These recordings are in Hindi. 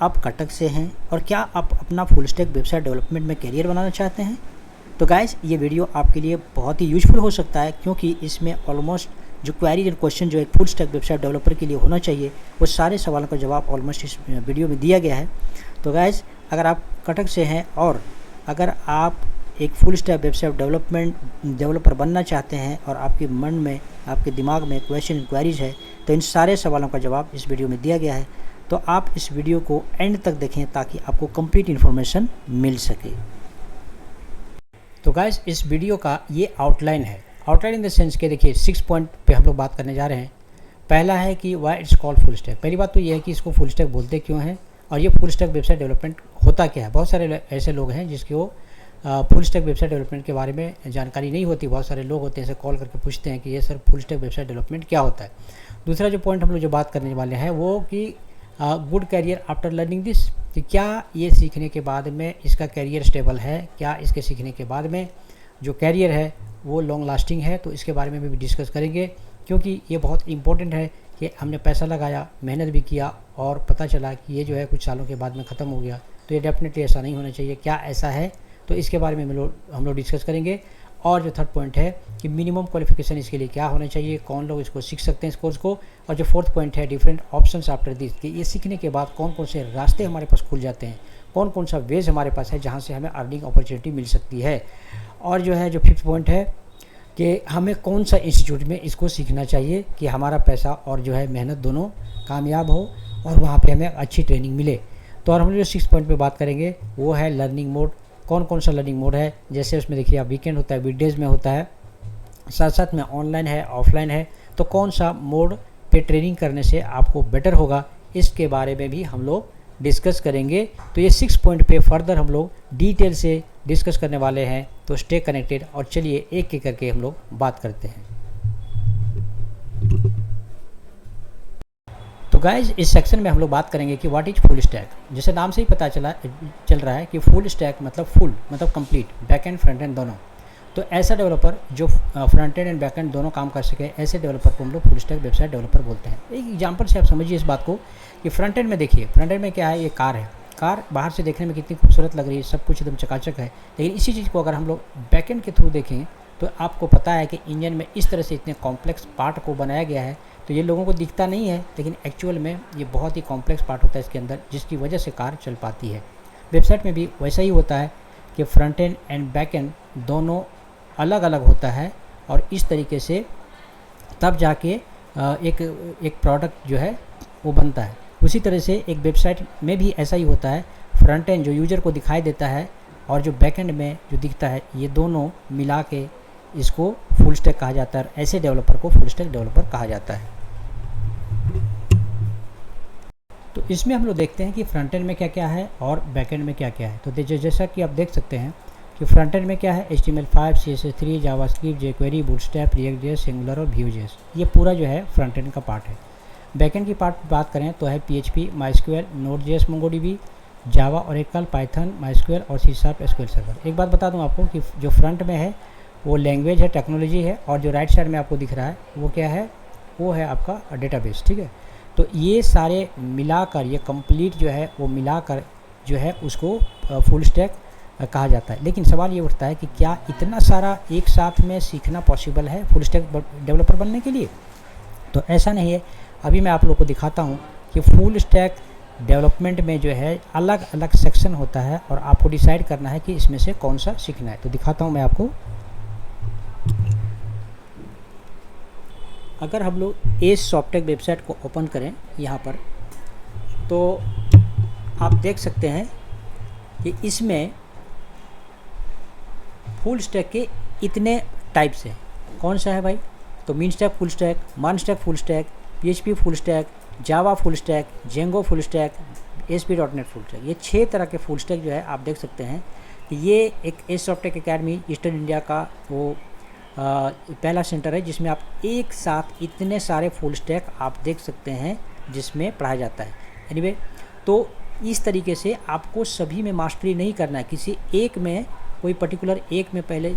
आप कटक से हैं और क्या आप अपना फुल स्टैक वेबसाइट डेवलपमेंट में करियर बनाना चाहते हैं? तो गाइस ये वीडियो आपके लिए बहुत ही यूज़फुल हो सकता है, क्योंकि इसमें ऑलमोस्ट जो क्वेरीज एंड क्वेश्चन जो एक फुल स्टैक वेबसाइट डेवलपर के लिए होना चाहिए, वो सारे सवालों का जवाब ऑलमोस्ट इस वीडियो में दिया गया है। तो गाइस अगर आप कटक से हैं और अगर आप एक फुल स्टैक वेबसाइट डेवलपर बनना चाहते हैं और आपके मन में, आपके दिमाग में क्वेश्चन क्वेरीज है, तो इन सारे सवालों का जवाब इस वीडियो में दिया गया है। तो आप इस वीडियो को एंड तक देखें ताकि आपको कंप्लीट इन्फॉर्मेशन मिल सके। तो गाइस इस वीडियो का ये आउटलाइन है। आउटलाइन इन द सेंस के देखिए 6 पॉइंट पे हम लोग बात करने जा रहे हैं। पहला है कि why it's called full stack. पहली बात तो ये है कि इसको फुल स्टैक बोलते क्यों हैं और ये फुल स्टैक वेबसाइट डेवलपमेंट होता क्या है। बहुत सारे ऐसे लोग हैं जिसको फुल स्टैक वेबसाइट डेवलपमेंट के बारे में जानकारी नहीं होती। बहुत सारे लोग होते हैं ऐसे कॉल करके पूछते हैं कि ये sir full stack website development क्या होता है। दूसरा जो पॉइंट हम लोग जो बात करने वाले हैं वो कि good career after learning this, कि क्या ये सीखने के बाद में इसका कैरियर स्टेबल है, क्या इसके सीखने के बाद में जो कैरियर है वो लॉन्ग लास्टिंग है। तो इसके बारे में भी डिस्कस करेंगे, क्योंकि ये बहुत इंपॉर्टेंट है कि हमने पैसा लगाया, मेहनत भी किया और पता चला कि ये जो है कुछ सालों के बाद में ख़त्म हो गया, तो ये डेफिनेटली ऐसा नहीं होना चाहिए। क्या ऐसा है, तो इसके बारे में हम लोग डिस्कस करेंगे। और जो थर्ड पॉइंट है कि मिनिमम क्वालिफिकेशन इसके लिए क्या होना चाहिए, कौन लोग इसको सीख सकते हैं इस कोर्स को। और जो फोर्थ पॉइंट है डिफरेंट ऑप्शंस आफ्टर दिस, कि ये सीखने के बाद कौन कौन से रास्ते हमारे पास खुल जाते हैं, कौन कौन सा वेज हमारे पास है जहाँ से हमें अर्निंग अपॉर्चुनिटी मिल सकती है। और जो है जो फिफ्थ पॉइंट है कि हमें कौन सा इंस्टीट्यूट में इसको सीखना चाहिए कि हमारा पैसा और जो है मेहनत दोनों कामयाब हो और वहाँ पे हमें अच्छी ट्रेनिंग मिले। तो और हम जो 6 पॉइंट पे बात करेंगे वो है लर्निंग मोड। कौन कौन सा लर्निंग मोड है, जैसे उसमें देखिए आप वीकेंड होता है, वीकडेज़ में होता है, साथ साथ में ऑनलाइन है, ऑफलाइन है। तो कौन सा मोड पे ट्रेनिंग करने से आपको बेटर होगा, इसके बारे में भी हम लोग डिस्कस करेंगे। तो ये 6 पॉइंट पे फर्दर हम लोग डिटेल से डिस्कस करने वाले हैं। तो स्टे कनेक्टेड और चलिए एक एक करके हम लोग बात करते हैं। तो गाइज इस सेक्शन में हम लोग बात करेंगे कि व्हाट इज फुल स्टैक। जैसे नाम से ही पता चल रहा है कि फुल स्टैक मतलब फुल मतलब complete, back and front end दोनों। तो ऐसा डेवलपर जो फ्रंट एंड बैक एंड दोनों काम कर सके, ऐसे डेवलपर को हम लोग फुल स्टैक वेबसाइट डेवलपर बोलते हैं। एक एग्जांपल से आप समझिए इस बात को कि फ्रंट एंड में देखिए, फ्रंट एंड में क्या है, ये कार है। कार बाहर से देखने में कितनी खूबसूरत लग रही है, सब कुछ एकदम चकाचक है। लेकिन इसी चीज़ को अगर हम लोग बैक एंड के थ्रू देखें तो आपको पता है कि इंजन में इस तरह से इतने कॉम्प्लेक्स पार्ट को बनाया गया है। तो ये लोगों को दिखता नहीं है, लेकिन एक्चुअल में ये बहुत ही कॉम्प्लेक्स पार्ट होता है इसके अंदर, जिसकी वजह से कार चल पाती है। वेबसाइट में भी वैसा ही होता है कि front end and back and दोनों अलग अलग होता है और इस तरीके से तब जाके एक प्रोडक्ट जो है वो बनता है। उसी तरह से एक वेबसाइट में भी ऐसा ही होता है। फ्रंट एंड जो यूज़र को दिखाई देता है और जो बैक एंड में जो दिखता है, ये दोनों मिला के इसको फुल स्टैक कहा जाता है। ऐसे डेवलपर को फुल स्टैक डेवलपर कहा जाता है। तो इसमें हम लोग देखते हैं कि फ्रंट एंड में क्या क्या है और बैक एंड में क्या क्या है। तो जैसा कि आप देख सकते हैं कि फ्रंट एंड में क्या है, HTML5, CSS3, JavaScript, jQuery, Bootstrap, रिएक्ट.js, एंगुलर और Vue.js, ये पूरा जो है फ्रंट एंड का पार्ट है। बैक एंड की बात करें तो है PHP, MySQL, Node.js, MongoDB, Java, Oracle, Python, MySQL और C# SQL सर्वर। एक बात बता दूं आपको कि जो फ्रंट में है वो लैंग्वेज है, टेक्नोलॉजी है, और जो राइट साइड में आपको दिख रहा है वो क्या है, वो है आपका डेटाबेस। ठीक है, तो ये सारे मिलाकर, ये कंप्लीट जो है वो मिलाकर जो है उसको फुल स्टैक कहा जाता है। लेकिन सवाल ये उठता है कि क्या इतना सारा एक साथ में सीखना पॉसिबल है फुल स्टैक डेवलपर बनने के लिए? तो ऐसा नहीं है। अभी मैं आप लोग को दिखाता हूँ कि फुल स्टैक डेवलपमेंट में जो है अलग अलग सेक्शन होता है और आपको डिसाइड करना है कि इसमें से कौन सा सीखना है। तो दिखाता हूँ मैं आपको। अगर हम लोग एज सॉफ्टटेक वेबसाइट को ओपन करें यहाँ पर, तो आप देख सकते हैं कि इसमें फुल स्टैक के इतने टाइप्स हैं। कौन सा है भाई? तो मीन स्टैक फुल स्टैक, मान stack full stack, PHP full stack, Java full stack, Django full stack, ASP.NET full stack. ये 6 तरह के फुल स्टैक जो है आप देख सकते हैं कि ये एक as Softtech Academy Eastern India का वो पहला सेंटर है जिसमें आप एक साथ इतने सारे फुल स्टैक आप देख सकते हैं जिसमें पढ़ाया जाता है। एनीवे, तो इस तरीके से आपको सभी में मास्टरी नहीं करना है, किसी एक में, कोई पर्टिकुलर एक में पहले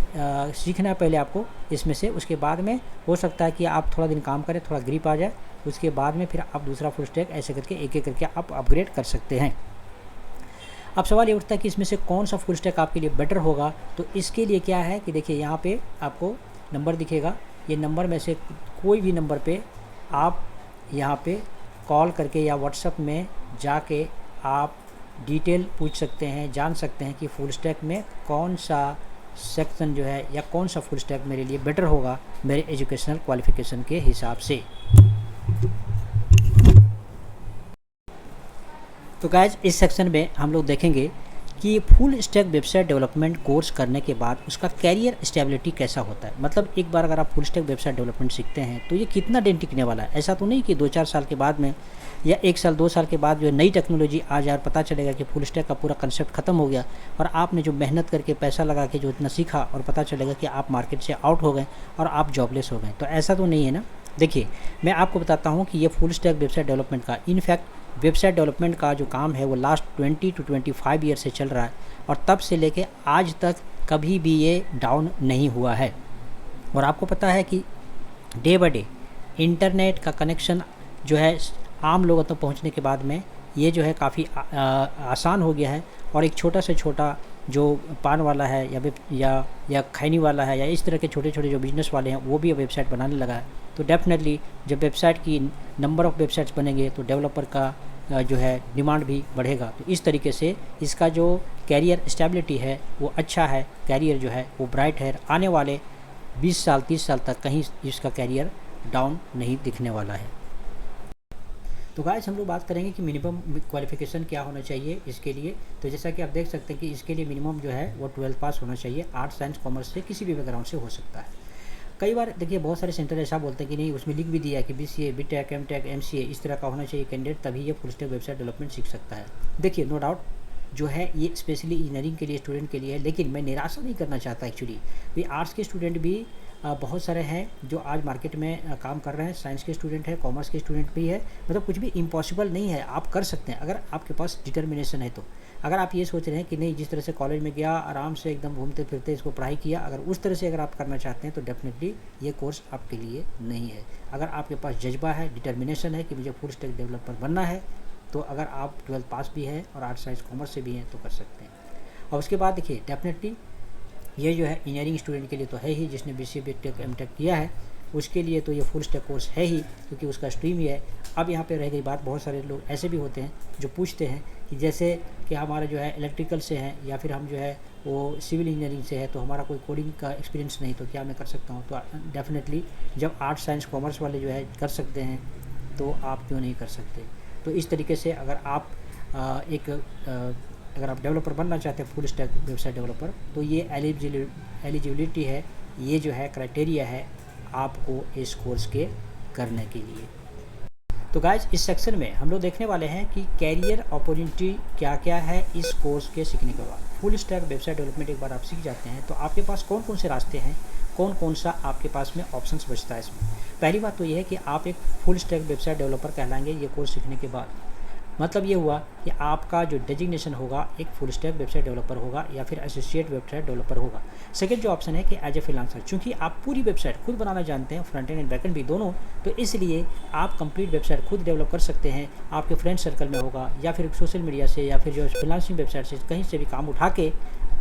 सीखना है पहले आपको इसमें से। उसके बाद में हो सकता है कि आप थोड़ा दिन काम करें, थोड़ा ग्रिप आ जाए, उसके बाद में फिर आप दूसरा फुल स्टैक ऐसे करके एक एक करके आप अपग्रेड कर सकते हैं। अब सवाल ये उठता है कि इसमें से कौन सा फुल स्टैक आपके लिए बेटर होगा। तो इसके लिए क्या है कि देखिए यहाँ पे आपको नंबर दिखेगा, ये नंबर में से कोई भी नंबर पे आप यहाँ पे कॉल करके या व्हाट्सएप में जाके आप डिटेल पूछ सकते हैं, जान सकते हैं कि फुल स्टैक में कौन सा सेक्शन जो है या कौन सा फुल स्टैक मेरे लिए बेटर होगा मेरे एजुकेशनल क्वालिफ़िकेशन के हिसाब से। तो गाइज इस सेक्शन में हम लोग देखेंगे कि full stack website development course करने के बाद उसका कैरियर स्टेबिलिटी कैसा होता है। मतलब एक बार अगर आप फुल स्टैक वेबसाइट डेवलपमेंट सीखते हैं तो ये कितना दिन टिकने वाला है। ऐसा तो नहीं कि 2-4 साल के बाद में या 1 साल 2 साल के बाद जो है नई टेक्नोलॉजी आ जाए और पता चलेगा कि फुल स्टैक का पूरा कंसेप्ट खत्म हो गया और आपने जो मेहनत करके पैसा लगा के जो इतना सीखा और पता चलेगा कि आप मार्केट से आउट हो गए और आप जॉबलेस हो गए। तो ऐसा तो नहीं है ना। देखिए मैं आपको बताता हूँ कि ये फुल स्टैक वेबसाइट डेवलपमेंट का इनफैक्ट वेबसाइट डेवलपमेंट का जो काम है वो लास्ट 20 to 25 ईयर से चल रहा है और तब से लेके आज तक कभी भी ये डाउन नहीं हुआ है। और आपको पता है कि डे बाय डे इंटरनेट का कनेक्शन जो है आम लोगों तक पहुंचने के बाद में ये जो है काफ़ी आसान हो गया है और एक छोटा से छोटा जो पान वाला है या खैनी वाला है या इस तरह के छोटे छोटे जो बिजनेस वाले हैं वो भी वेबसाइट बनाने लगा है। तो डेफिनेटली जब वेबसाइट की नंबर ऑफ़ वेबसाइट्स बनेंगे तो डेवलपर का जो है डिमांड भी बढ़ेगा। तो इस तरीके से इसका जो कैरियर स्टेबिलिटी है वो अच्छा है, कैरियर जो है वो ब्राइट है। आने वाले 20 साल 30 साल तक कहीं इसका कैरियर डाउन नहीं दिखने वाला है। तो गाइस हम लोग बात करेंगे कि मिनिमम क्वालिफ़िकेशन क्या होना चाहिए इसके लिए। तो जैसा कि आप देख सकते हैं कि इसके लिए मिनिमम जो है वो 12 पास होना चाहिए। आर्ट्स साइंस कॉमर्स से किसी भी बैकग्राउंड से हो सकता है। कई बार देखिए बहुत सारे सेंटर ऐसा बोलते हैं कि नहीं, उसमें लिख भी दिया कि BCA BTech MTech MCA इस तरह का होना चाहिए कैंडिडेट, तभी ये फुल स्टैक वेबसाइट डेवलपमेंट सीख सकता है। देखिए नो डाउट जो है ये स्पेशली इंजीनियरिंग के लिए स्टूडेंट के लिए है, लेकिन मैं निराशा नहीं करना चाहता एक्चुअली। भाई आर्ट्स के स्टूडेंट भी बहुत सारे हैं जो आज मार्केट में काम कर रहे हैं, साइंस के स्टूडेंट है, कॉमर्स के स्टूडेंट भी है। मतलब कुछ भी इम्पॉसिबल नहीं है, आप कर सकते हैं अगर आपके पास डिटर्मिनेशन है। तो अगर आप ये सोच रहे हैं कि नहीं जिस तरह से कॉलेज में गया आराम से एकदम घूमते फिरते इसको पढ़ाई किया, अगर उस तरह से अगर आप करना चाहते हैं तो डेफिनेटली ये कोर्स आपके लिए नहीं है। अगर आपके पास जज्बा है, डिटर्मिनेशन है कि मुझे फुल स्टैक डेवलपर बनना है, तो अगर आप 12 पास भी हैं और आर्ट्स साइंस कॉमर्स से भी हैं तो कर सकते हैं। और उसके बाद देखिए डेफिनेटली ये जो है इंजीनियरिंग स्टूडेंट के लिए तो है ही, जिसने BCA BTech MTech किया है उसके लिए तो ये फुल स्टैक कोर्स है ही, क्योंकि उसका स्ट्रीम ही है। अब यहाँ पे रह गई बात, बहुत सारे लोग ऐसे भी होते हैं जो पूछते हैं कि जैसे कि हमारा जो है इलेक्ट्रिकल से हैं या फिर हम जो है वो सिविल इंजीनियरिंग से है, तो हमारा कोई कोडिंग का एक्सपीरियंस नहीं, तो क्या मैं कर सकता हूँ। तो डेफिनेटली जब आर्ट्स साइंस कॉमर्स वाले जो है कर सकते हैं तो आप क्यों नहीं कर सकते। तो इस तरीके से अगर आप अगर आप डेवलपर बनना चाहते हैं फुल स्टैक वेबसाइट डेवलपर, तो ये एलिजिबिलिटी है, ये जो है क्राइटेरिया है आपको इस कोर्स के करने के लिए। तो गाइज इस सेक्शन में हम लोग देखने वाले हैं कि कैरियर अपॉर्चुनिटी क्या क्या है इस कोर्स के सीखने के बाद। फुल स्टैक वेबसाइट डेवलपमेंट एक बार आप सीख जाते हैं तो आपके पास कौन कौन से रास्ते हैं, कौन कौन सा आपके पास में ऑप्शंस बचता है इसमें। पहली बात तो ये है कि आप एक फुल स्टैक वेबसाइट डेवलपर कहलाएंगे ये कोर्स सीखने के बाद। मतलब ये हुआ कि आपका जो डेजिग्नेशन होगा एक फुल स्टैक वेबसाइट डेवलपर होगा या फिर एसोसिएट वेबसाइट डेवलपर होगा। सेकंड जो ऑप्शन है कि एज ए फ्रीलांसर, चूंकि आप पूरी वेबसाइट खुद बनाना जानते हैं, फ्रंट एंड बैक एंड भी दोनों, तो इसलिए आप कंप्लीट वेबसाइट खुद डेवलप कर सकते हैं। आपके फ्रेंड सर्कल में होगा या फिर सोशल मीडिया से या फिर जो फ्रीलांसिंग वेबसाइट से कहीं से भी काम उठा के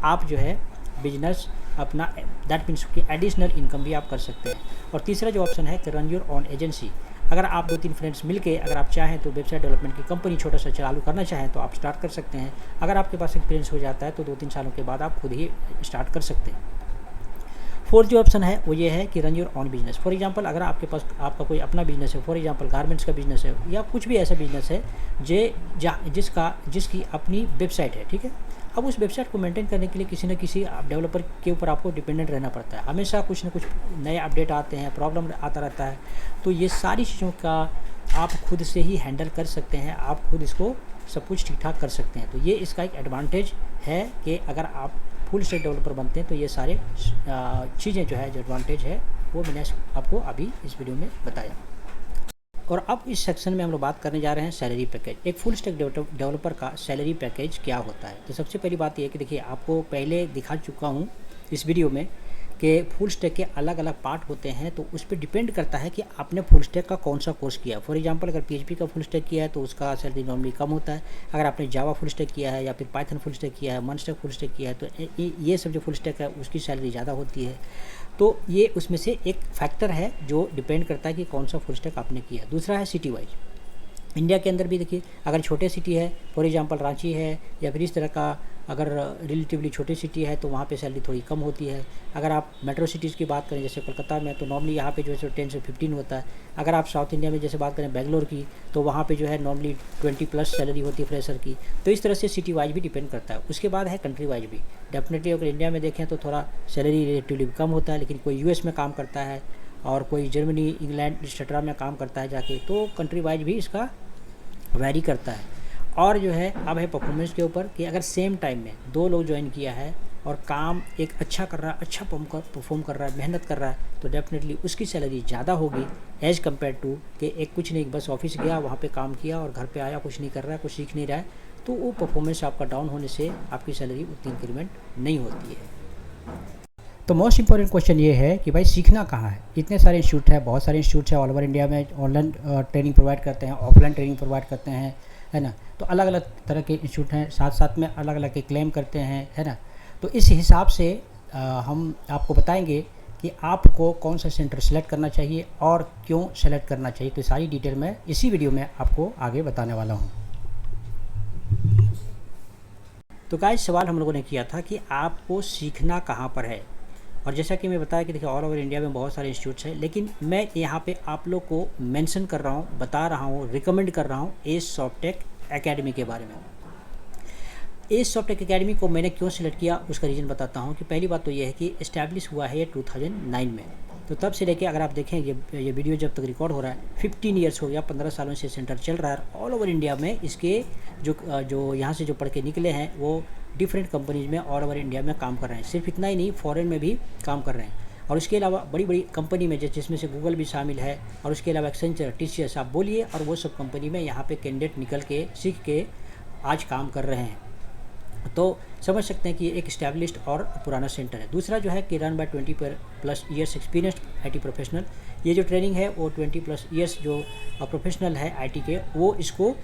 आप जो है बिजनेस अपना, दैट मीन्स कि एडिशनल इनकम भी आप कर सकते हैं। और तीसरा जो ऑप्शन है कि रन योर ऑन एजेंसी। अगर आप 2-3 फ्रेंड्स मिलके अगर आप चाहें तो वेबसाइट डेवलपमेंट की कंपनी छोटा सा चालू करना चाहें तो आप स्टार्ट कर सकते हैं। अगर आपके पास एक्सपीरियंस हो जाता है तो 2-3 सालों के बाद आप खुद ही स्टार्ट कर सकते हैं। फोर्थ जो ऑप्शन है वो ये है कि run your on business. For example अगर आपके पास आपका कोई अपना बिजनेस है, फॉर एग्जांपल गारमेंट्स का बिजनेस है या कुछ भी ऐसा बिजनेस है जिसकी अपनी वेबसाइट है, ठीक है। अब उस वेबसाइट को मेंटेन करने के लिए किसी न किसी डेवलपर के ऊपर आपको डिपेंडेंट रहना पड़ता है। हमेशा कुछ न कुछ नए अपडेट आते हैं, प्रॉब्लम आता रहता है, तो ये सारी चीज़ों का आप खुद से ही हैंडल कर सकते हैं, आप खुद इसको सब कुछ ठीक ठाक कर सकते हैं। तो ये इसका एक एडवांटेज है कि अगर आप फुल स्टैक डेवलपर बनते हैं तो ये सारे चीज़ें जो है जो एडवांटेज है वो मैंने आपको अभी इस वीडियो में बताया। और अब इस सेक्शन में हम लोग बात करने जा रहे हैं सैलरी पैकेज। एक फुल स्टैक डेवलपर का सैलरी पैकेज क्या होता है। तो सबसे पहली बात यह है कि देखिए आपको पहले दिखा चुका हूँ इस वीडियो में कि फुल स्टैक के अलग अलग पार्ट होते हैं, तो उस पर डिपेंड करता है कि आपने फुल स्टैक का कौन सा कोर्स किया। फॉर एग्जांपल अगर पीएचपी का फुल स्टैक किया है तो उसका सैलरी नॉर्मली कम होता है। अगर आपने जावा फुल स्टैक किया है या फिर पाइथन फुल स्टैक किया है, मनस्टैक फुल स्टैक किया है, तो ये सब जो फुल स्टैक है उसकी सैलरी ज़्यादा होती है। तो ये उसमें से एक फैक्टर है जो डिपेंड करता है कि कौन सा फुल स्टैक आपने किया। दूसरा है सिटी वाइज। इंडिया के अंदर भी देखिए, अगर छोटे सिटी है, फॉर एग्जांपल रांची है या फिर इस तरह का अगर रिलेटिवली छोटी सिटी है तो वहाँ पे सैलरी थोड़ी कम होती है। अगर आप मेट्रो सिटीज़ की बात करें जैसे कोलकाता में, तो नॉर्मली यहाँ पे जो है 10 से 15 होता है। अगर आप साउथ इंडिया में जैसे बात करें बेंगलोर की, तो वहाँ पे जो है नॉर्मली 20+ सैलरी होती है फ्रेशर की। तो इस तरह से सिटी वाइज भी डिपेंड करता है। उसके बाद है कंट्री वाइज भी। डेफिनेटली अगर इंडिया में देखें तो थोड़ा सैलरी रिलेटिवली कम होता है, लेकिन कोई यूएस में काम करता है और कोई जर्मनी, इंग्लैंड, एक्सेट्रा में काम करता है जाके, तो कंट्री वाइज भी इसका वैरी करता है। और जो है अब है परफॉर्मेंस के ऊपर कि अगर सेम टाइम में 2 लोग ज्वाइन किया है और काम एक अच्छा कर रहा है, अच्छा परफॉर्म कर रहा है, मेहनत कर रहा है, तो डेफिनेटली उसकी सैलरी ज़्यादा होगी एज़ कम्पेयर टू कि एक कुछ नहीं, बस ऑफिस गया, वहाँ पे काम किया और घर पे आया, कुछ नहीं कर रहा है, कुछ सीख नहीं रहा है। तो वो परफॉर्मेंस आपका डाउन होने से आपकी सैलरी उतनी इंक्रीमेंट नहीं होती है। तो मोस्ट इंपॉर्टेंट क्वेश्चन ये है कि भाई सीखना कहाँ है। इतने सारे इंस्टीट्यूट है, बहुत सारे इंस्टीट्यूट है ऑल ओवर इंडिया में, ऑनलाइन ट्रेनिंग प्रोवाइड करते हैं, ऑफलाइन ट्रेनिंग प्रोवाइड करते हैं, है ना। तो अलग अलग तरह के इंस्टीट्यूट हैं, साथ साथ में अलग अलग के क्लेम करते हैं, है ना। तो इस हिसाब से हम आपको बताएंगे कि आपको कौन सा सेंटर सेलेक्ट करना चाहिए और क्यों सेलेक्ट करना चाहिए। तो सारी डिटेल मैं इसी वीडियो में आपको आगे बताने वाला हूँ। तो गाइस, सवाल हम लोगों ने किया था कि आपको सीखना कहाँ पर है। और जैसा कि मैं बताया कि देखिए ऑल ओवर इंडिया में बहुत सारे इंस्टीट्यूट्स हैं, लेकिन मैं यहाँ पे आप लोग को मेंशन कर रहा हूँ, बता रहा हूँ, रिकमेंड कर रहा हूँ एज सॉफ्टटेक एकेडमी के बारे में। एज सॉफ्टटेक एकेडमी को मैंने क्यों सिलेक्ट किया उसका रीज़न बताता हूँ। कि पहली बात तो ये है कि इस्टेब्लिश हुआ है ये 2009 में। तो तब से लेके अगर आप देखें ये वीडियो जब तक रिकॉर्ड हो रहा है 15 ईयर्स हो गया, 15 सालों से सेंटर चल रहा है। ऑल ओवर इंडिया में इसके जो यहाँ से जो पढ़ के निकले हैं वो डिफरेंट कंपनीज में ऑल ओवर इंडिया में काम कर रहे हैं। सिर्फ इतना ही नहीं, फॉरेन में भी काम कर रहे हैं। और उसके अलावा बड़ी बड़ी कंपनी में जिसमें से गूगल भी शामिल है, और उसके अलावा एक्सेंचर, TCS आप बोलिए, और वो सब कंपनी में यहाँ पे कैंडिडेट निकल के सीख के आज काम कर रहे हैं। तो समझ सकते हैं कि ये एक इस्टेब्लिश्ड और पुराना सेंटर है। दूसरा जो है कि run by 20+ years experienced IT professional. ये जो ट्रेनिंग है वो 20+ ईयर्स जो प्रोफेशनल है IT के, वो इसको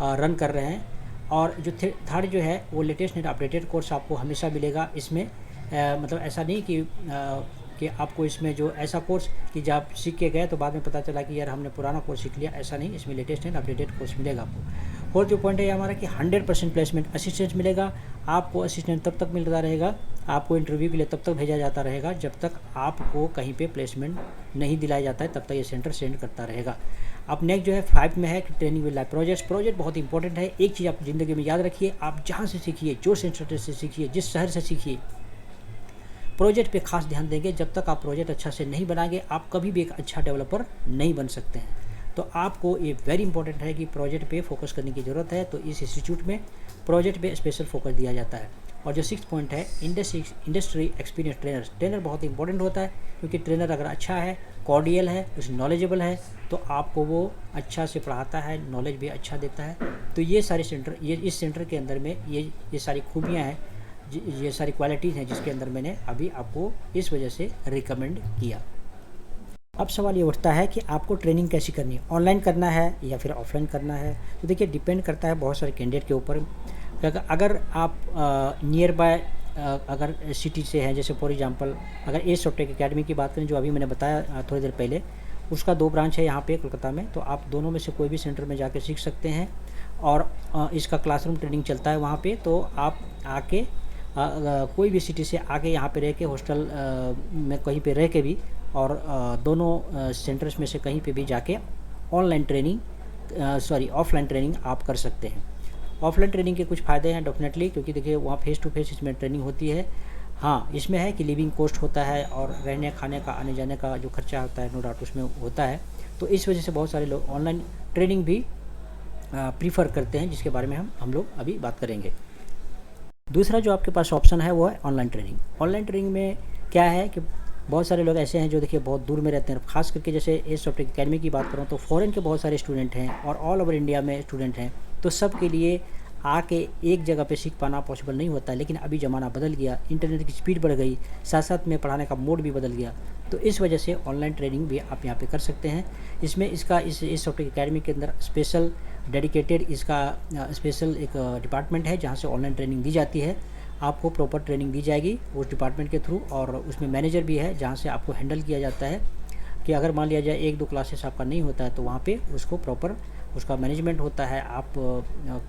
रन कर रहे हैं। और जो थर्ड जो है वो लेटेस्ट एंड अपडेटेड कोर्स आपको हमेशा मिलेगा इसमें। मतलब ऐसा नहीं कि आपको इसमें जो ऐसा कोर्स कि जब आप सीख के गए तो बाद में पता चला कि यार हमने पुराना कोर्स सीख लिया, ऐसा नहीं। इसमें लेटेस्ट एंड अपडेटेड कोर्स मिलेगा आपको। और जो पॉइंट है हमारा कि 100% प्लेसमेंट असिस्टेंस मिलेगा आपको। असिस्टेंट तब तक मिलता रहेगा आपको, इंटरव्यू के लिए तब तक भेजा जाता रहेगा जब तक आपको कहीं पे प्लेसमेंट नहीं दिलाया जाता है, तब तक ये सेंटर सेंड करता रहेगा। अब नेक्स्ट जो है 5 में है कि ट्रेनिंग विद लाइव प्रोजेक्ट बहुत इंपॉर्टेंट है। एक चीज़ आप ज़िंदगी में याद रखिए, आप जहाँ से सीखिए, जो सेंटर से सीखिए, जिस शहर से सीखिए, प्रोजेक्ट पे खास ध्यान देंगे। जब तक आप प्रोजेक्ट अच्छा से नहीं बनाएंगे आप कभी भी एक अच्छा डेवलपर नहीं बन सकते हैं। तो आपको ये वेरी इंपॉर्टेंट है कि प्रोजेक्ट पे फोकस करने की ज़रूरत है। तो इस इंस्टीट्यूट में प्रोजेक्ट पे स्पेशल फोकस दिया जाता है। और जो 6th पॉइंट है इंडस्ट्री एक्सपीरियंस ट्रेनर बहुत इंपॉर्टेंट होता है, क्योंकि ट्रेनर अगर अच्छा है, कॉर्डियल है, कुछ नॉलेजेबल है, तो आपको वो अच्छा से पढ़ाता है, नॉलेज भी अच्छा देता है। तो ये सारे सेंटर, ये इस सेंटर के अंदर में ये सारी खूबियाँ हैं, ये सारी क्वालिटीज़ हैं जिसके अंदर मैंने अभी आपको इस वजह से रिकमेंड किया। अब सवाल ये उठता है कि आपको ट्रेनिंग कैसी करनी है, ऑनलाइन करना है या फिर ऑफलाइन करना है। तो देखिए डिपेंड करता है बहुत सारे कैंडिडेट के ऊपर। अगर आप नियर बाय अगर सिटी से हैं, जैसे फॉर एग्जांपल अगर एज सॉफ्टटेक एकेडमी की बात करें जो अभी मैंने बताया थोड़ी देर पहले, उसका 2 ब्रांच है यहाँ पे कोलकाता में। तो आप दोनों में से कोई भी सेंटर में जाके सीख सकते हैं। और इसका क्लासरूम ट्रेनिंग चलता है वहाँ पे। तो आप आके कोई भी सिटी से आके यहाँ पे रह के हॉस्टल में कहीं पे रह के भी, और दोनों सेंटर्स में से कहीं पे भी जाके ऑफलाइन ट्रेनिंग आप कर सकते हैं। ऑफलाइन ट्रेनिंग के कुछ फ़ायदे हैं डेफिनेटली, क्योंकि देखिए वहाँ फेस टू फेस इसमें ट्रेनिंग होती है। हाँ, इसमें है कि लिविंग कॉस्ट होता है और रहने खाने का, आने जाने का जो खर्चा होता है, नो डाउट उसमें होता है। तो इस वजह से बहुत सारे लोग ऑनलाइन ट्रेनिंग भी प्रीफर करते हैं, जिसके बारे में हम लोग अभी बात करेंगे। दूसरा जो आपके पास ऑप्शन है वो है ऑनलाइन ट्रेनिंग। ऑनलाइन ट्रेनिंग में क्या है कि बहुत सारे लोग ऐसे हैं जो देखिए बहुत दूर में रहते हैं। खास करके जैसे एज सॉफ्टटेक एकेडमी की बात करूँ तो फॉरेन के बहुत सारे स्टूडेंट हैं और ऑल ओवर इंडिया में स्टूडेंट हैं। तो सब के लिए आके एक जगह पे सीख पाना पॉसिबल नहीं होता है। लेकिन अभी ज़माना बदल गया, इंटरनेट की स्पीड बढ़ गई, साथ साथ में पढ़ाने का मोड भी बदल गया, तो इस वजह से ऑनलाइन ट्रेनिंग भी आप यहाँ पे कर सकते हैं। इसमें इसका इस सॉफ्टवेयर अकेडमी के अंदर स्पेशल डेडिकेटेड इसका स्पेशल एक डिपार्टमेंट है जहाँ से ऑनलाइन ट्रेनिंग दी जाती है। आपको प्रॉपर ट्रेनिंग दी जाएगी उस डिपार्टमेंट के थ्रू, और उसमें मैनेजर भी है जहाँ से आपको हैंडल किया जाता है कि अगर मान लिया जाए 1-2 क्लासेस आपका नहीं होता है तो वहाँ पे उसको प्रॉपर उसका मैनेजमेंट होता है, आप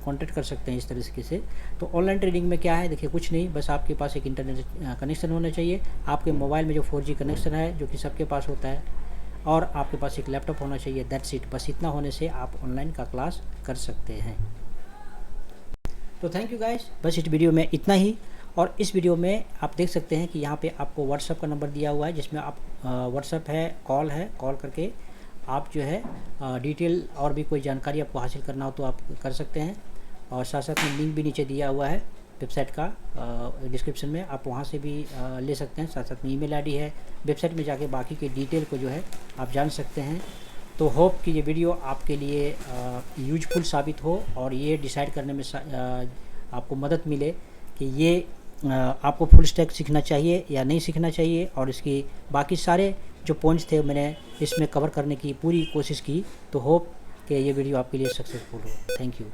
कांटेक्ट कर सकते हैं इस तरीके से। तो ऑनलाइन ट्रेनिंग में क्या है, देखिए कुछ नहीं, बस आपके पास एक इंटरनेट कनेक्शन होना चाहिए, आपके मोबाइल में जो 4G कनेक्शन है जो कि सबके पास होता है, और आपके पास एक लैपटॉप होना चाहिए, दैट्स इट। बस इतना होने से आप ऑनलाइन का क्लास कर सकते हैं। तो थैंक यू गाइस, बस इस वीडियो में इतना ही। और इस वीडियो में आप देख सकते हैं कि यहाँ पे आपको व्हाट्सएप का नंबर दिया हुआ है, जिसमें आप व्हाट्सएप है, कॉल करके आप जो है डिटेल और भी कोई जानकारी आपको हासिल करना हो तो आप कर सकते हैं। और साथ साथ में लिंक भी नीचे दिया हुआ है वेबसाइट का डिस्क्रिप्शन में, आप वहाँ से भी ले सकते हैं। साथ साथ में ईमेल आईडी है, वेबसाइट में जाके बाकी के डिटेल को जो है आप जान सकते हैं। तो होप कि ये वीडियो आपके लिए यूजफुल साबित हो और ये डिसाइड करने में आपको मदद मिले कि ये आपको फुल स्टैक सीखना चाहिए या नहीं सीखना चाहिए। और इसकी बाकी सारे जो पॉइंट्स थे मैंने इसमें कवर करने की पूरी कोशिश की। तो होप कि ये वीडियो आपके लिए सक्सेसफुल हो। Thank you.